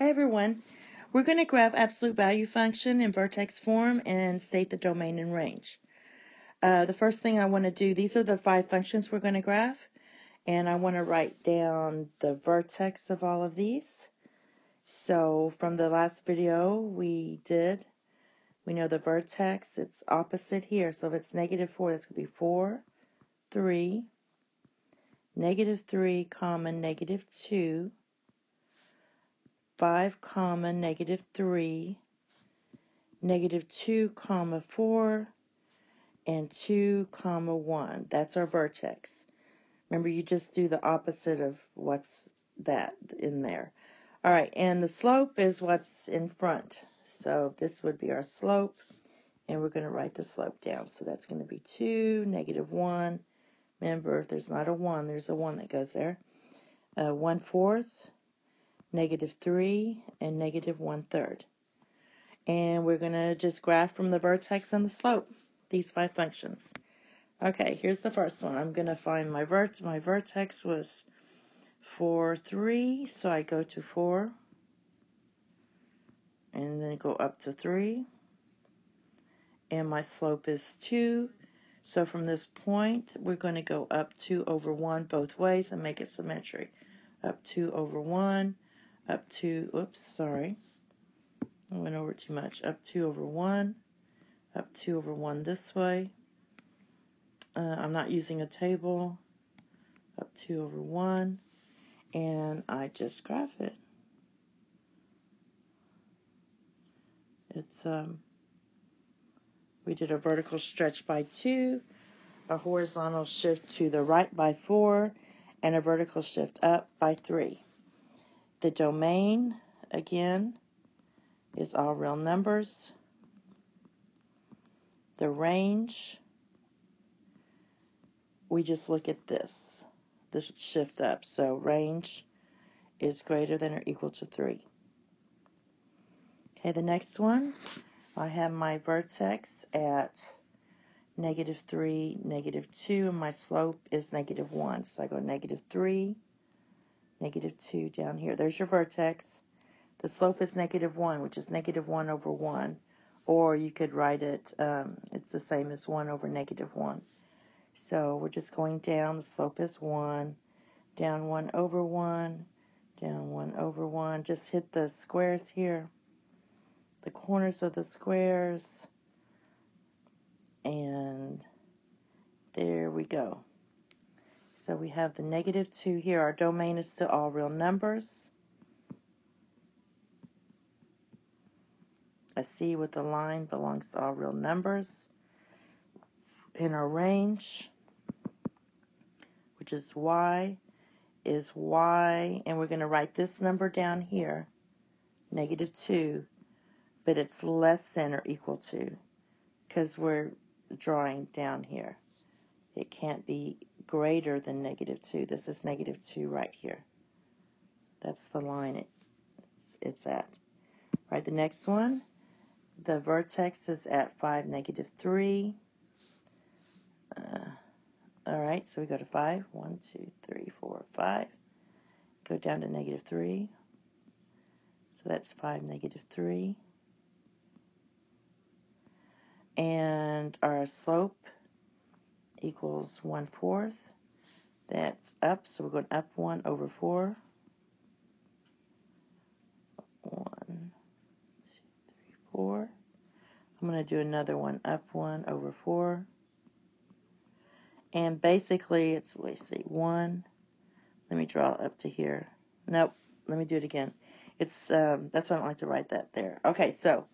Hi everyone. We're going to graph absolute value function in vertex form and state the domain and range. The first thing I want to do, these are the 5 functions we're going to graph, and I want to write down the vertex of all of these. So from the last video we know the vertex, it's opposite here. So if it's -4, that's going to be 4, 3, -3, comma, -2, 5, comma, -3, -2, comma, 4, and 2, comma, 1. That's our vertex. Remember, you just do the opposite of what's that in there. All right, and the slope is what's in front. So this would be our slope, and we're going to write the slope down. So that's going to be 2, -1. Remember, if there's not a 1, there's a 1 that goes there. 1/4, -3, and -1/3. And we're going to just graph from the vertex and the slope, these 5 functions. Okay, here's the first one. I'm going to find my vertex was 4, 3, so I go to 4, and then go up to 3, and my slope is 2, so from this point, we're going to go up 2 over 1 both ways and make it symmetric. Up 2 over 1, up 2, oops, sorry, I went over too much. Up 2 over 1, up 2 over 1 this way. I'm not using a table. Up 2 over 1, and I just graph it. It's we did a vertical stretch by 2, a horizontal shift to the right by 4, and a vertical shift up by 3. The domain, again, is all real numbers. The range, we just look at this shift up. So range is greater than or equal to 3. Okay, the next one, I have my vertex at -3, -2, and my slope is -1. So I go -3, -2 down here. There's your vertex. The slope is -1, which is -1 over 1. Or you could write it, it's the same as 1 over -1. So we're just going down. The slope is 1, down 1 over 1, down 1 over 1. Just hit the squares here, the corners of the squares, and there we go. So we have the -2 here. Our domain is still all real numbers. A C with the line belongs to all real numbers. In our range, which is y, and we're going to write this number down here, -2, but it's less than or equal to, because we're drawing down here. It can't be greater than -2. This is -2 right here. That's the line it's at. All right, the next one, the vertex is at 5, -3. All right, so we go to 5. 1, 2, 3, 4, 5. Go down to -3. So that's 5, -3. And our slope equals 1/4. That's up, so we're going up 1 over 4. 1, 2, 3, 4. I'm going to do another one, up 1 over 4. And basically, it's, let's see, 1. Let me draw up to here. Nope, let me do it again. It's, that's why I don't like to write that there. Okay, so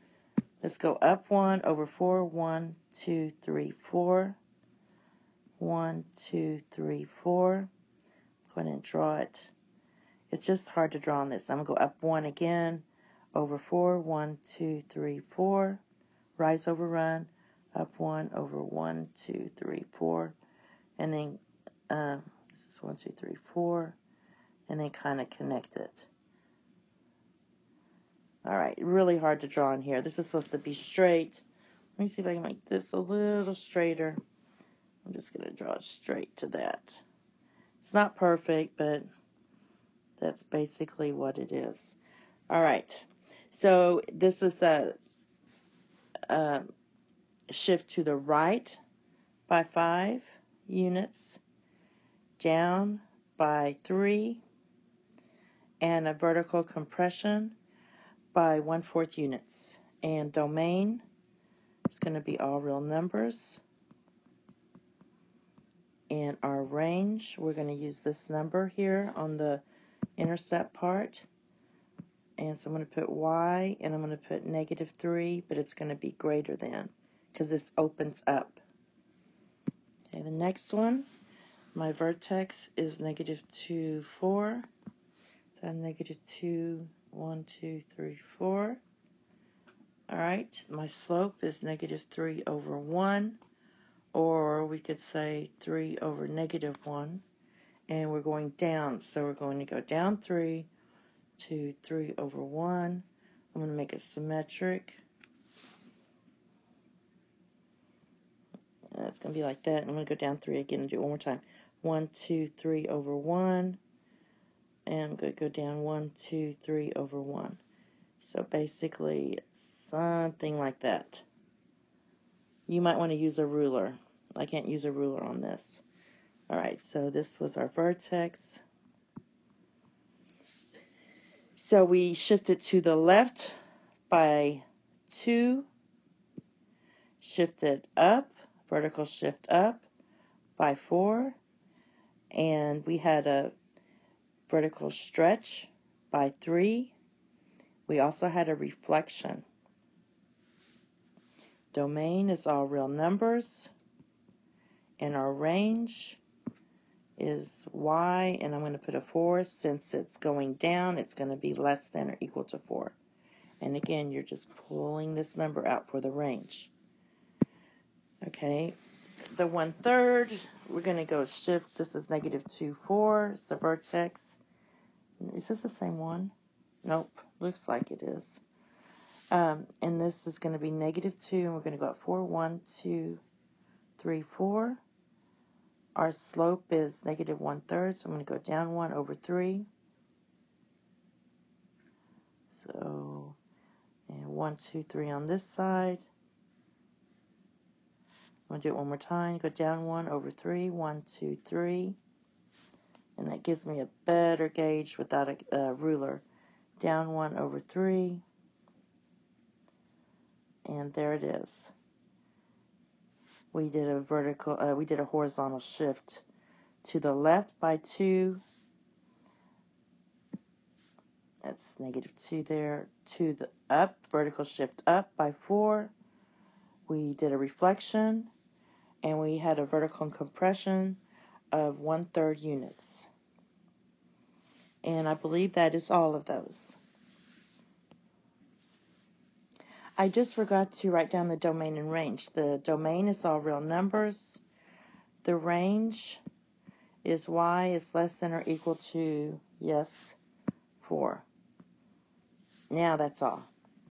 let's go up 1 over 4. 1, 2, 3, 4. 1, 2, 3, 4. Go ahead and draw it. It's just hard to draw on this. I'm going to go up 1 again, over 4. 1, 2, 3, 4. Rise over run, up 1 over 1, 2, 3, 4. And then, this is 1, 2, 3, 4. And then kind of connect it. All right, really hard to draw in here. This is supposed to be straight. Let me see if I can make this a little straighter. I'm just going to draw it straight to that. It's not perfect, but that's basically what it is. All right. So this is a shift to the right by 5 units, down by 3, and a vertical compression by 1/4 units. And domain is going to be all real numbers. And our range, we're going to use this number here on the intercept part. And so I'm going to put y, and I'm going to put -3, but it's going to be greater than, because this opens up. Okay, the next one, my vertex is -2, 4. So -2, 1, 2, 3, 4. All right, my slope is -3 over 1, or we could say 3 over -1. And we're going down, so we're going to go down 3 to 3 over 1. I'm going to make it symmetric. It's going to be like that. I'm going to go down 3 again and do it one more time. 1, 2, 3 over 1. And I'm going to go down 1, 2, 3 over 1. So basically, it's something like that. You might want to use a ruler. I can't use a ruler on this. All right, so this was our vertex. So we shifted to the left by 2, shifted up, vertical shift up by 4, and we had a vertical stretch by 3. We also had a reflection. Domain is all real numbers, and our range is y, and I'm going to put a 4. Since it's going down, it's going to be less than or equal to 4. And again, you're just pulling this number out for the range. Okay, the 1/3, we're going to go shift. This is -2, 4. It's the vertex. Is this the same one? Nope, looks like it is. And this is going to be -2, and we're going to go up 4, 1, 2, 3, 4. Our slope is -1/3, so I'm going to go down 1 over 3. So, and 1, 2, 3 on this side. I'm going to do it one more time. Go down 1 over 3, 1, 2, 3. And that gives me a better gauge without a ruler. Down 1 over 3. And there it is. We did a horizontal shift to the left by 2. That's -2 there. To the up, vertical shift up by 4. We did a reflection, and we had a vertical compression of 1/3 units. And I believe that is all of those. I just forgot to write down the domain and range. The domain is all real numbers. The range is y is less than or equal to, yes, 4. Now that's all.